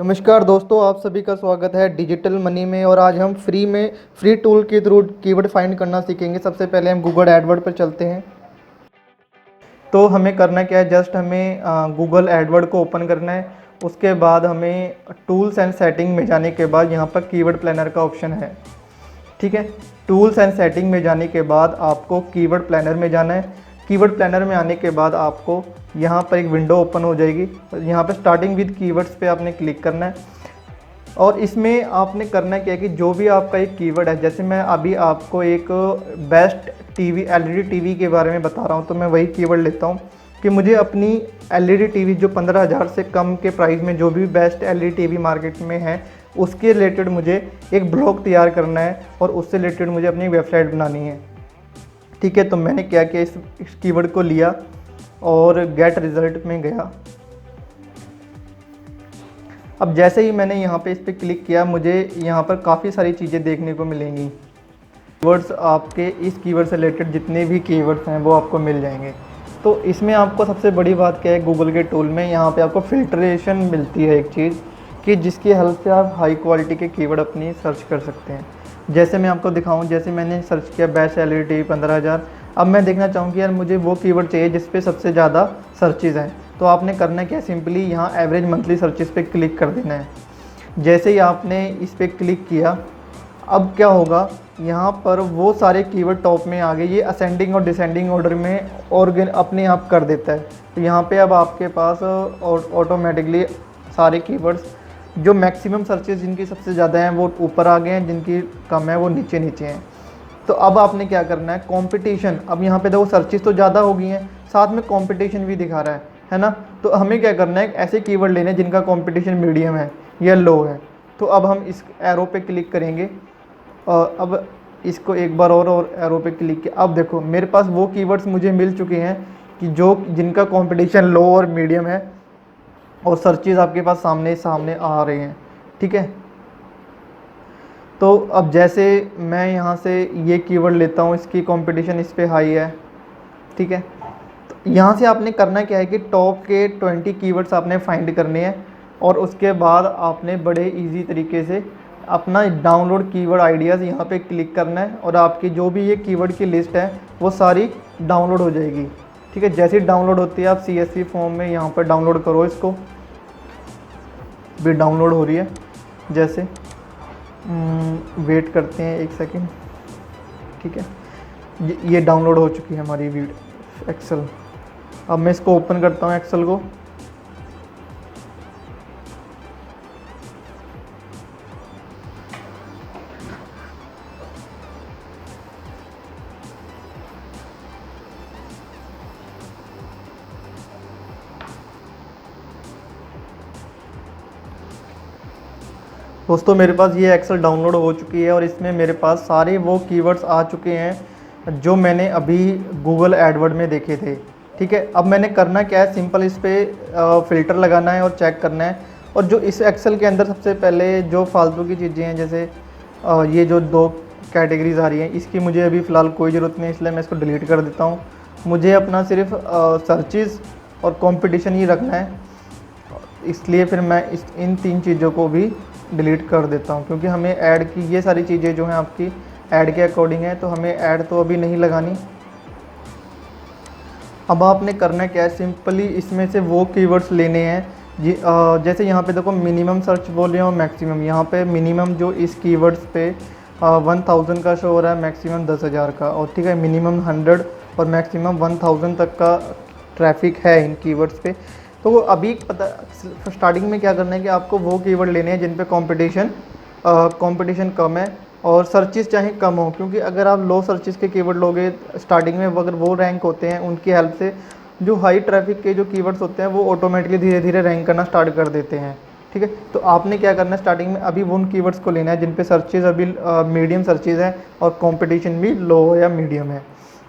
नमस्कार दोस्तों, आप सभी का स्वागत है डिजिटल मनी में। और आज हम फ्री टूल के थ्रू कीवर्ड फाइंड करना सीखेंगे। सबसे पहले हम गूगल एडवर्ड पर चलते हैं। तो हमें करना क्या है, जस्ट हमें गूगल एडवर्ड को ओपन करना है। उसके बाद हमें टूल्स एंड सेटिंग में जाने के बाद यहाँ पर कीवर्ड प्लानर का ऑप्शन है। ठीक है, टूल्स एंड सेटिंग में जाने के बाद आपको कीवर्ड प्लानर में जाना है। कीवर्ड प्लानर में आने के बाद आपको यहाँ पर एक विंडो ओपन हो जाएगी। यहाँ पर स्टार्टिंग विद कीवर्ड्स पे आपने क्लिक करना है। और इसमें आपने करना क्या है कि जो भी आपका एक कीवर्ड है, जैसे मैं अभी आपको एक बेस्ट टीवी एलईडी टीवी के बारे में बता रहा हूँ, तो मैं वही कीवर्ड लेता हूँ कि मुझे अपनी एलईडी टीवी जो 15,000 से कम के प्राइस में जो भी बेस्ट एलईडी टीवी मार्केट में है, उसके रिलेटेड मुझे एक ब्लॉग तैयार करना है और उससे रिलेटेड मुझे अपनी वेबसाइट बनानी है। ठीक है, तो मैंने क्या किया, इस कीवर्ड को लिया और गेट रिजल्ट में गया। अब जैसे ही मैंने यहाँ पे इस पर क्लिक किया, मुझे यहाँ पर काफ़ी सारी चीज़ें देखने को मिलेंगी। कीवर्ड्स आपके इस कीवर्ड से रिलेटेड जितने भी कीवर्ड्स हैं वो आपको मिल जाएंगे। तो इसमें आपको सबसे बड़ी बात क्या है, गूगल के टूल में यहाँ पे आपको फिल्ट्रेशन मिलती है एक चीज़ कि जिसकी हेल्प से आप हाई क्वालिटी के कीवर्ड अपनी सर्च कर सकते हैं। जैसे मैं आपको दिखाऊँ, जैसे मैंने सर्च किया बेस्ट एलईडी 15,000। अब मैं देखना चाहूँ कि यार मुझे वो कीवर्ड चाहिए जिस पे सबसे ज़्यादा सर्चेज़ हैं। तो आपने करना क्या, सिंपली यहाँ एवरेज मंथली सर्चेस पे क्लिक कर देना है। जैसे ही आपने इस पर क्लिक किया, अब क्या होगा, यहाँ पर वो सारे कीवर्ड टॉप में आ गए। ये असेंडिंग और डिसेंडिंग ऑर्डर में अपने आप कर देता है। तो यहाँ पे अब आपके पास ऑटोमेटिकली सारे कीवर्ड्स जो मैक्सिमम सर्चेस जिनकी सबसे ज़्यादा हैं वो ऊपर आ गए हैं, जिनकी कम है वो नीचे नीचे हैं। तो अब आपने क्या करना है, कंपटीशन। अब यहाँ पे देखो सर्चेस तो ज़्यादा हो गई हैं, साथ में कंपटीशन भी दिखा रहा है ना। तो हमें क्या करना है, ऐसे कीवर्ड लेने जिनका कंपटीशन मीडियम है या लो है। तो अब हम इस एरो पे क्लिक करेंगे और अब इसको एक बार और एरो पे क्लिक किया। अब देखो मेरे पास वो कीवर्ड्स मुझे मिल चुके हैं कि जिनका कंपटीशन लो और मीडियम है और सर्चेस आपके पास सामने सामने आ रहे हैं। ठीक है, तो अब जैसे मैं यहाँ से ये कीवर्ड लेता हूँ, इसकी कंपटीशन इस पे हाई है। ठीक है, तो यहाँ से आपने करना क्या है कि टॉप के 20 कीवर्ड्स आपने फाइंड करने हैं और उसके बाद आपने बड़े इजी तरीके से अपना डाउनलोड कीवर्ड आइडियाज़ यहाँ पे क्लिक करना है और आपकी जो भी ये कीवर्ड की लिस्ट है वो सारी डाउनलोड हो जाएगी। ठीक है, जैसे डाउनलोड होती है आप CSV फॉर्म में यहाँ पर डाउनलोड करो। इसको भी डाउनलोड हो रही है, जैसे वेट करते हैं एक सेकंड। ठीक है, ये डाउनलोड हो चुकी है हमारी वीडियो एक्सेल। अब मैं इसको ओपन करता हूँ एक्सेल को। दोस्तों मेरे पास ये एक्सेल डाउनलोड हो चुकी है और इसमें मेरे पास सारे वो कीवर्ड्स आ चुके हैं जो मैंने अभी गूगल एडवर्ड में देखे थे। ठीक है, अब मैंने करना क्या है, सिंपल इस पर फ़िल्टर लगाना है और चेक करना है। और जो इस एक्सेल के अंदर सबसे पहले जो फालतू की चीज़ें हैं, जैसे ये जो 2 कैटेगरीज आ रही हैं, इसकी मुझे अभी फ़िलहाल कोई ज़रूरत नहीं, इसलिए मैं इसको डिलीट कर देता हूँ। मुझे अपना सिर्फ सर्चेज़ और कंपटीशन ही रखना है, इसलिए फिर मैं इन 3 चीज़ों को भी डिलीट कर देता हूँ, क्योंकि हमें ऐड की ये सारी चीज़ें जो हैं आपकी ऐड के अकॉर्डिंग है, तो हमें ऐड तो अभी नहीं लगानी। अब आपने करना क्या है, सिंपली इसमें से वो कीवर्ड्स लेने हैं जैसे यहाँ पे देखो मिनिमम सर्च वॉल्यूम और मैक्सिमम। यहाँ पे मिनिमम जो इस कीवर्ड्स पे 1000 का शो हो रहा है, मैक्सिमम 10,000 का। और ठीक है, मिनिमम 100 और मैक्सिमम 1000 तक का ट्रैफिक है इन कीवर्ड्स पे। तो अभी पता स्टार्टिंग में क्या करना है कि आपको वो कीवर्ड लेने हैं जिन पे कंपटीशन कम है और सर्चेस चाहे कम हो, क्योंकि अगर आप लो सर्चेस के कीवर्ड लोगे स्टार्टिंग में, अगर वो रैंक होते हैं, उनकी हेल्प से जो हाई ट्रैफिक के जो कीवर्ड्स होते हैं वो ऑटोमेटिकली धीरे धीरे रैंक करना स्टार्ट कर देते हैं। ठीक है, तो आपने क्या करना है, स्टार्टिंग में अभी उन कीवर्ड्स को लेना है जिन पे सर्चेज अभी मीडियम सर्चेज है और कंपटीशन भी लो या मीडियम है।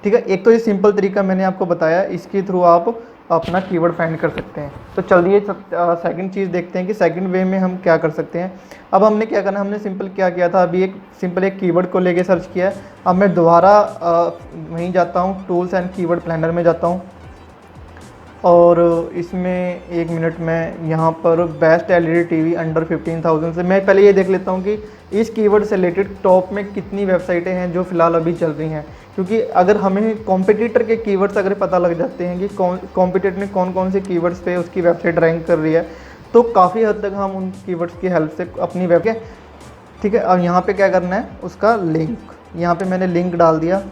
ठीक है, एक तो ये सिंपल तरीका मैंने आपको बताया, इसके थ्रू आप अपना कीवर्ड फाइंड कर सकते हैं। तो चलिए सेकंड चीज़ देखते हैं कि सेकंड वे में हम क्या कर सकते हैं। अब हमने क्या करना है, हमने सिंपल क्या किया था, अभी एक कीवर्ड को लेके सर्च किया है। अब मैं दोबारा वहीं जाता हूँ, टूल्स एंड कीवर्ड प्लानर में जाता हूँ। और इसमें 1 मिनट में यहाँ पर बेस्ट एलईडी टीवी अंडर 15,000 से मैं पहले ये देख लेता हूँ कि इस कीवर्ड से रिलेटेड टॉप में कितनी वेबसाइटें हैं जो फ़िलहाल अभी चल रही हैं। क्योंकि अगर हमें कॉम्पिटिटर के कीवर्ड्स अगर पता लग जाते हैं कि कॉम्पिटिटर ने कौन कौन से कीवर्ड्स पे उसकी वेबसाइट रैंक कर रही है, तो काफ़ी हद तक हम उन कीवर्ड्स की हेल्प से अपनी वेब के, ठीक है। अब यहाँ पे क्या करना है, उसका लिंक, यहाँ पे मैंने लिंक डाल दिया,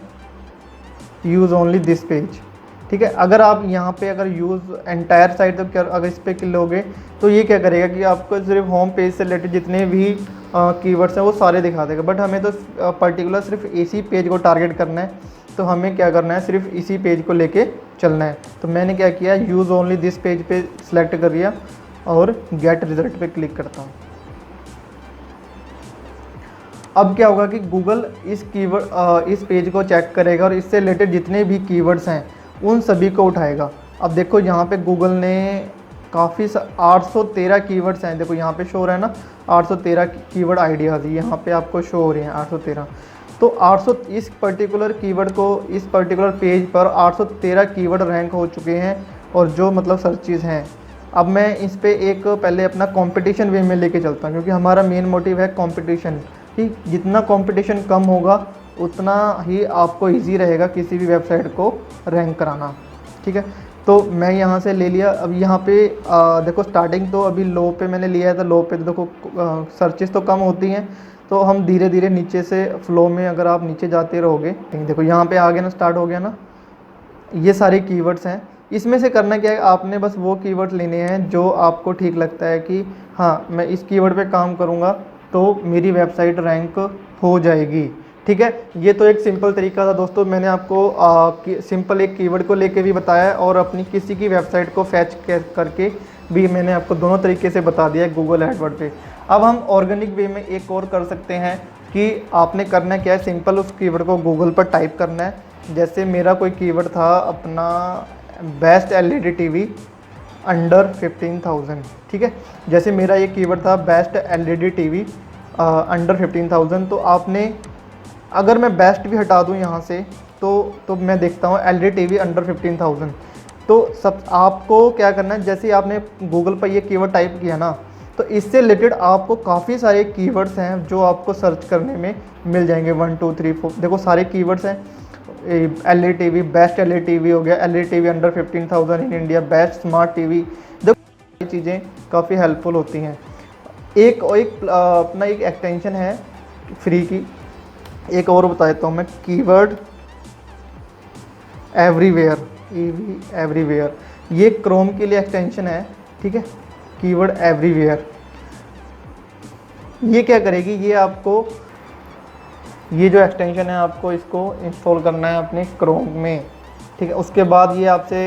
यूज़ ओनली दिस पेज, ठीक है। अगर आप यहाँ पे अगर यूज़ एंटायर साइट, तो क्या अगर इस पर क्लिक लोगे तो ये क्या करेगा कि आपको सिर्फ होम पेज से रिलेटेड जितने भी कीवर्ड्स हैं वो सारे दिखा देगा। बट हमें तो पर्टिकुलर सिर्फ इसी पेज को टारगेट करना है, तो हमें क्या करना है, सिर्फ इसी पेज को लेके चलना है। तो मैंने क्या किया, यूज़ ओनली दिस पेज पे सिलेक्ट कर लिया और गेट रिजल्ट पे क्लिक करता हूँ। अब क्या होगा कि गूगल इस इस पेज को चेक करेगा और इससे रिलेटेड जितने भी कीवर्ड्स हैं उन सभी को उठाएगा। अब देखो यहाँ पे गूगल ने काफ़ी 813 कीवर्ड्स हैं, देखो यहाँ पे शो हो रहा है ना 813 कीवर्ड आइडियाज़, यहाँ पे आपको शो हो रहे हैं 813। तो 800 इस पर्टिकुलर कीवर्ड को इस पर्टिकुलर पेज पर 813 कीवर्ड रैंक हो चुके हैं और जो मतलब सर्चेज़ हैं। अब मैं इस पे एक पहले अपना कंपटीशन वे में लेके चलता हूँ, क्योंकि हमारा मेन मोटिव है कंपटीशन। ठीक, जितना कंपटीशन कम होगा उतना ही आपको इजी रहेगा किसी भी वेबसाइट को रैंक कराना, ठीक है। तो मैं यहाँ से ले लिया। अब यहाँ पे देखो स्टार्टिंग तो अभी लो पे मैंने लिया है, तो लो पे तो देखो सर्चेस तो कम होती हैं, तो हम धीरे धीरे नीचे से फ्लो में अगर आप नीचे जाते रहोगे, देखो यहाँ पे आ गया ना, स्टार्ट हो गया ना, ये सारे कीवर्ड्स हैं। इसमें से करना क्या है, आपने बस वो कीवर्ड लेने हैं जो आपको ठीक लगता है कि हाँ मैं इस कीवर्ड पे काम करूँगा तो मेरी वेबसाइट रैंक हो जाएगी, ठीक है। ये तो एक सिंपल तरीका था दोस्तों, मैंने आपको सिंपल एक कीवर्ड को लेके भी बताया और अपनी किसी की वेबसाइट को फैच करके भी मैंने आपको दोनों तरीके से बता दिया है गूगल एडवर्ड पे। अब हम ऑर्गेनिक वे में एक और कर सकते हैं कि आपने करना क्या है, सिंपल उस कीवर्ड को गूगल पर टाइप करना है। जैसे मेरा कोई कीवर्ड था अपना बेस्ट एलईडी टीवी अंडर 15,000, ठीक है। जैसे मेरा ये कीवर्ड था बेस्ट एलईडी टीवी अंडर 15,000, तो आपने अगर मैं बेस्ट भी हटा दूं यहाँ से तो मैं देखता हूँ एलईडी टीवी अंडर 15,000। तो सब आपको क्या करना है, जैसे आपने गूगल पर ये कीवर्ड टाइप किया ना, तो इससे रिलेटेड आपको काफ़ी सारे कीवर्ड्स हैं जो आपको सर्च करने में मिल जाएंगे। 1 2 3 4 देखो सारे कीवर्ड्स हैं। LED TV, best LED TV हो गया, LED TV under 15,000 in India, best smart TV, देखो ये चीज़ें काफ़ी हेल्पफुल होती हैं। एक अपना एक एक्सटेंशन है फ्री की, एक और बता देता हूँ मैं, कीवर्ड एवरीवेयर, एवरीवेयर, ये क्रोम के लिए एक्सटेंशन है, ठीक है। कीवर्ड एवरीवेयर ये क्या करेगी, ये आपको ये जो एक्सटेंशन है आपको इसको इंस्टॉल करना है अपने क्रोम में, ठीक है। उसके बाद ये आपसे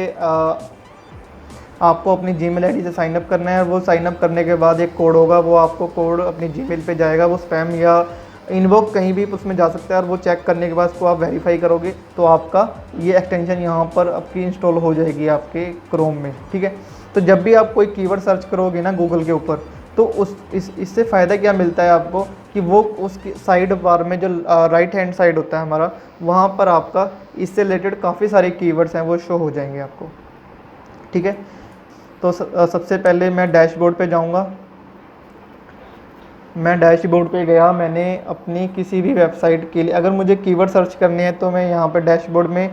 आपको अपनी जीमेल आईडी से साइनअप करना है। वो साइनअप करने के बाद एक कोड होगा, वो आपको कोड अपनी जीमेल पे जाएगा, वो स्पैम या इनबॉक्स कहीं भी उसमें जा सकता है, और वो चेक करने के बाद उसको आप वेरीफाई करोगे तो आपका ये एक्सटेंशन यहाँ पर आपकी इंस्टॉल हो जाएगी आपके क्रोम में, ठीक है। तो जब भी आप कोई कीवर्ड सर्च करोगे ना गूगल के ऊपर, तो इससे फ़ायदा क्या मिलता है आपको कि वो उसकी साइड बार में जो राइट हैंड साइड होता है हमारा, वहाँ पर आपका इससे रिलेटेड काफ़ी सारे कीवर्ड्स हैं वो शो हो जाएंगे आपको, ठीक है। तो सबसे पहले मैं डैशबोर्ड पे जाऊँगा। मैं डैशबोर्ड पे गया, मैंने अपनी किसी भी वेबसाइट के लिए अगर मुझे कीवर्ड सर्च करने हैं तो मैं यहाँ पे डैशबोर्ड में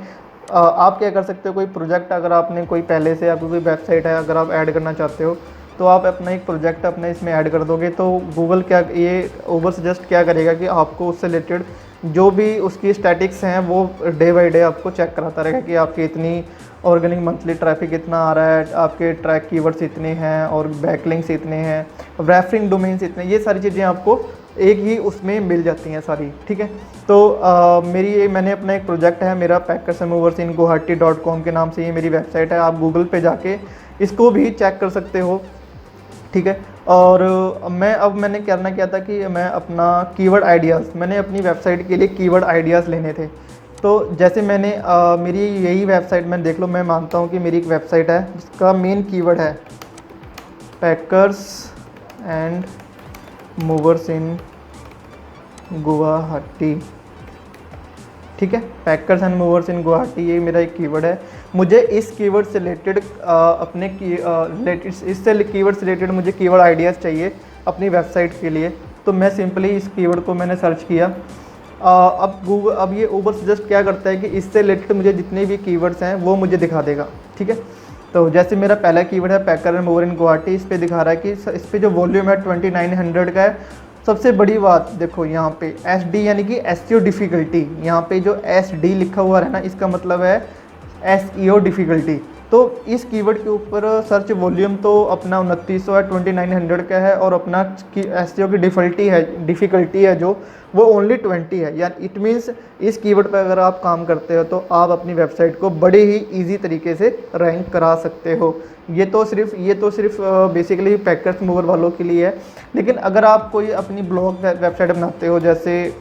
आप क्या कर सकते हो, कोई प्रोजेक्ट अगर आपने कोई पहले से आपकी कोई वेबसाइट है अगर आप ऐड करना चाहते हो तो आप अपना एक प्रोजेक्ट अपना इसमें ऐड कर दोगे, तो गूगल क्या ये ओवर सजेस्ट क्या करेगा कि आपको उससे रिलेटेड जो भी उसकी स्टैटिक्स हैं वो डे बाई डे आपको चेक कराता रहेगा कि आपकी इतनी ऑर्गेनिक मंथली ट्रैफिक इतना आ रहा है, आपके ट्रैक कीवर्ड्स इतने हैं और बैकलिंक्स इतने हैं, रेफरिंग डोमेन्स इतने, ये सारी चीज़ें आपको एक ही उसमें मिल जाती हैं सारी, ठीक है। तो मैंने अपना एक प्रोजेक्ट है मेरा packers and movers in guwahati.com के नाम से ये मेरी वेबसाइट है। आप गूगल पे जाके इसको भी चेक कर सकते हो, ठीक है। और मैंने करना क्या था कि मैं अपना कीवर्ड आइडियाज़, मैंने अपनी वेबसाइट के लिए कीवर्ड आइडियाज़ लेने थे। तो जैसे मैंने मेरी यही वेबसाइट में देख लो, मैं मानता हूँ कि मेरी एक वेबसाइट है जिसका मेन कीवर्ड है पैकर्स एंड मूवर्स इन गुवाहाटी, ठीक है। पैकर्स एंड मूवर्स इन गुवाहाटी ये मेरा एक कीवर्ड है। मुझे इस कीवर्ड से रिलेटेड अपने इससे कीवर्ड से रिलेटेड मुझे कीवर्ड आइडियाज़ चाहिए अपनी वेबसाइट के लिए। तो मैं सिंपली इस कीवर्ड को मैंने सर्च किया। अब ये ऊबर सजेस्ट क्या करता है कि इससे रिलेटेड मुझे जितने भी कीवर्ड्स हैं वो मुझे दिखा देगा, ठीक है। तो जैसे मेरा पहला कीवर्ड है पैकर एंड मूवर इन गुवाहाटी, इस पे दिखा रहा है कि इस पे जो वॉल्यूम है 2900 का है। सबसे बड़ी बात देखो यहाँ पे SD यानी कि SEO डिफ़िकल्टी, यहाँ पे जो SD लिखा हुआ है ना, इसका मतलब है SEO डिफ़िकल्टी। तो इस कीवर्ड के ऊपर सर्च वॉल्यूम तो अपना 2900 है, 2900 का है, और अपना SEO की डिफ़िकल्टी है जो वो ओनली 20 है। यानी इट मीन्स इस कीवर्ड पर अगर आप काम करते हो तो आप अपनी वेबसाइट को बड़े ही इजी तरीके से रैंक करा सकते हो। ये तो सिर्फ बेसिकली पैकर्स मूवर वालों के लिए है। लेकिन अगर आप कोई अपनी ब्लॉग वेबसाइट बनाते हो जैसे,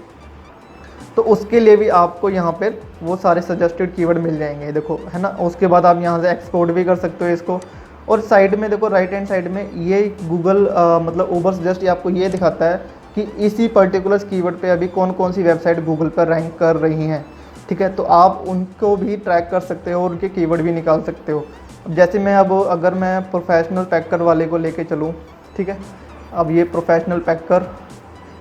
तो उसके लिए भी आपको यहाँ पर वो सारे सजेस्टेड कीवर्ड मिल जाएंगे, देखो है ना। उसके बाद आप यहाँ से एक्सपोर्ट भी कर सकते हो इसको। और साइड में देखो राइट हैंड साइड में ये गूगल मतलब ऊबर सजेस्ट आपको ये दिखाता है कि इसी पर्टिकुलर कीवर्ड पे अभी कौन कौन सी वेबसाइट गूगल पर रैंक कर रही हैं, ठीक है। तो आप उनको भी ट्रैक कर सकते हो और उनके कीवर्ड भी निकाल सकते हो। अब जैसे मैं अगर मैं प्रोफेशनल पैकर वाले को लेके चलूँ, ठीक है। अब ये प्रोफेशनल पैकर,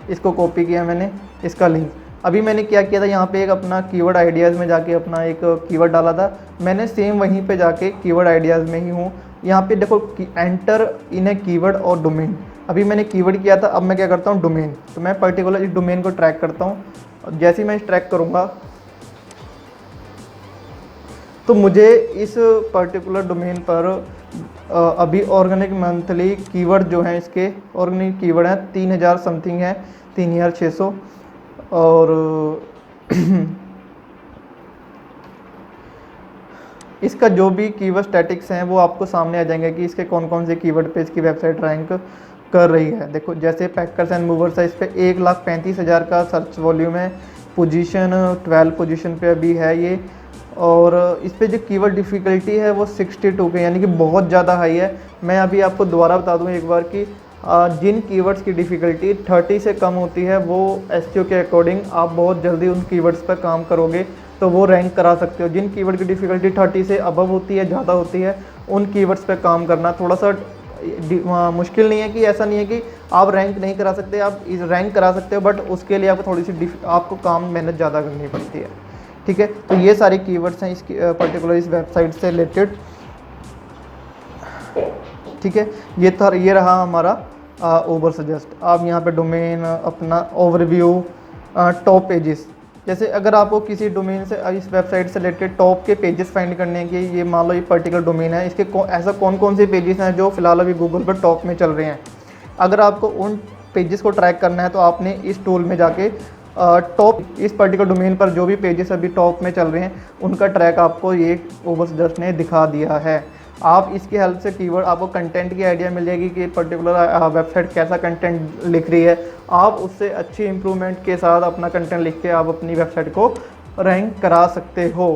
इसको कॉपी किया मैंने, इसका लिंक। अभी मैंने क्या किया था, यहाँ पे एक अपना कीवर्ड आइडियाज़ में जाके अपना एक कीवर्ड डाला था मैंने, सेम वहीं पे जाके कीवर्ड आइडियाज़ में ही हूँ। यहाँ पे देखो एंटर इन ए कीवर्ड और डोमेन, अभी मैंने कीवर्ड किया था, अब मैं क्या करता हूँ डोमेन। तो मैं पर्टिकुलर इस डोमेन को ट्रैक करता हूँ। जैसे ही मैं ट्रैक करूँगा तो मुझे इस पर्टिकुलर डोमेन पर अभी ऑर्गेनिक मंथली कीवर्ड जो हैं, इसके ऑर्गेनिक कीवर्ड हैं 3000 समथिंग है, 3600। और इसका जो भी कीवर्ड स्टैटिक्स हैं वो आपको सामने आ जाएंगे कि इसके कौन कौन से कीवर्ड पे इसकी वेबसाइट रैंक कर रही है। देखो जैसे पैकर्स एंड मूवर्स है, इस पर 1,35,000 का सर्च वॉल्यूम है, पोजीशन 12 पोजीशन पे अभी है ये। और इस पे जो कीवर्ड डिफ़िकल्टी है वो 62 के, यानी कि बहुत ज़्यादा हाई है। मैं अभी आपको दोबारा बता दूं एक बार कि जिन कीवर्ड्स की डिफ़िकल्टी 30 से कम होती है वो SEO के अकॉर्डिंग आप बहुत जल्दी उन कीवर्ड्स पर काम करोगे तो वो रैंक करा सकते हो। जिन कीवर्ड की डिफ़िकल्टी 30 से अबव होती है, ज़्यादा होती है, उन कीवर्ड्स पे काम करना थोड़ा सा मुश्किल नहीं है। कि ऐसा नहीं है कि आप रैंक नहीं करा सकते, आप रैंक करा सकते हो, बट उसके लिए आपको थोड़ी सी आपको काम मेहनत ज़्यादा करनी पड़ती है, ठीक है। तो ये सारे कीवर्ड्स हैं इसकी पर्टिकुलर इस वेबसाइट से रिलेटेड, ठीक है। ये रहा हमारा ऊबर सजेस्ट। आप यहाँ पे डोमेन, अपना ओवरव्यू, टॉप पेजेस, जैसे अगर आपको किसी डोमेन से इस वेबसाइट से रिलेटेड टॉप के पेजेस फाइंड करने के, ये मान लो ये पर्टिकुलर डोमेन है, इसके ऐसा कौन कौन से पेजेस हैं जो फिलहाल अभी गूगल पर टॉप में चल रहे हैं। अगर आपको उन पेजेस को ट्रैक करना है तो आपने इस टूल में जाके टॉप इस पर्टिकुलर डोमेन पर जो भी पेजेस अभी टॉप में चल रहे हैं उनका ट्रैक आपको ये ऊबर सजेस्ट ने दिखा दिया है। आप इसकी हेल्प से कीवर्ड, आपको कंटेंट की आइडिया मिल जाएगी कि पर्टिकुलर वेबसाइट कैसा कंटेंट लिख रही है। आप उससे अच्छी इम्प्रूवमेंट के साथ अपना कंटेंट लिख के आप अपनी वेबसाइट को रैंक करा सकते हो।